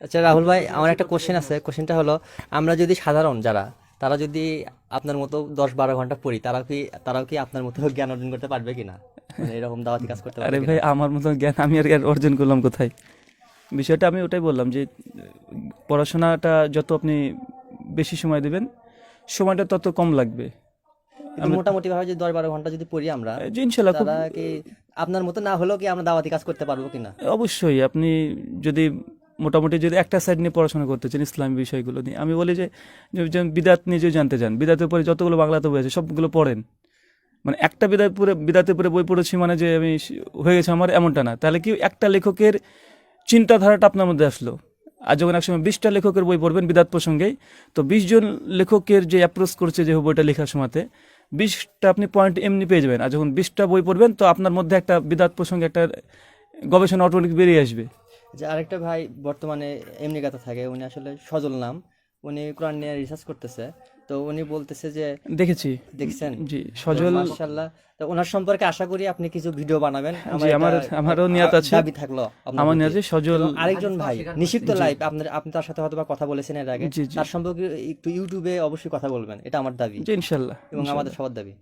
আচ্ছা রাহুল ভাই, আমার একটা কোশ্চেন আছে। কোশ্চেনটা হলো, আমরা যদি সাধারণ যারা, তারা যদি আপনার মতো 10-12 ঘন্টা পড়ি, তারাও কি আপনার মতো জ্ঞান অর্জন করতে পারবে কিনা? মানে এরকম দাওয়াতি কাজ করতে আরে পারবে ভাই, কিনা? আমার মতো জ্ঞান আমি আর অর্জন করলাম কোথায়? বিষয়টা আমি ওটাই বললাম যে পড়াশোনাটা যত আপনি বেশি সময় দেবেন, সময়টা তত কম লাগবে। কিন্তু আমি মোটামুটি ভাবে যদি 10-12 ঘন্টা যদি পড়ি আমরা, যে ইনশাল্লাহ খুব তারা কি আপনার মতো না হলেও কি আমরা দাওয়াতি কাজ করতে পারবো কিনা? অবশ্যই আপনি যদি মোটামুটি যদি একটা সাইড নিয়ে পড়াশোনা করতে চান ইসলামী বিষয়গুলো নিয়ে, আমি বলি যে যেমন বিদাত নিজেও জানতে চান, বিদাতের পরে যতগুলো বাংলাতে বই আছে সবগুলো পড়েন। মানে একটা বিদাতের পরে বই পড়েছি মানে যে আমি হয়ে গেছে আমার, এমনটা না। তাহলে কি একটা লেখকের চিন্তাধারাটা আপনার মধ্যে আসলো। আর যখন একসময় 20টা লেখকের বই পড়বেন বিদাত প্রসঙ্গেই, তো 20 জন লেখকের যে অ্যাপ্রোচ করছে যে বইটা লেখার সময়তে 20টা আপনি পয়েন্ট এমনি পেয়ে যাবেন। আর যখন 20টা বই পড়বেন তো আপনার মধ্যে একটা বিদাত প্রসঙ্গে একটা গবেষণা অটোমেটিক বেরিয়ে আসবে। যে আরেকটা ভাই বর্তমানে এমনি কথা থাকে, উনি আসলে সজল নাম, উনি কোরআন নিয়ে রিসার্চ করতেছে। তো উনি বলতেছে যে, দেখেছি। দেখছেন? জি, তো সজল। মাশাআল্লাহ। তো ওনার সম্পর্কে আশা করি আপনি কিছু ভিডিও বানাবেন। জি, আমার এটা আমারও নিয়াত আছে। দাবি থাকলো আপনার আমার প্রতি। নিয়াত আছে সজল। এবং আরেকজন ভাই নিষিদ্ধ জি, লাইভ, আপনি তার সাথে হয়তো বা কথা বলেছেন এর আগে, জি, জি, তার সম্পর্কে একটু ইউটিউবে অবশ্যই কথা বলবেন, এটা আমার দাবি জি, ইনশাল্লাহ, এবং আমাদের ইনশাল্লাহ। সবার দাবি।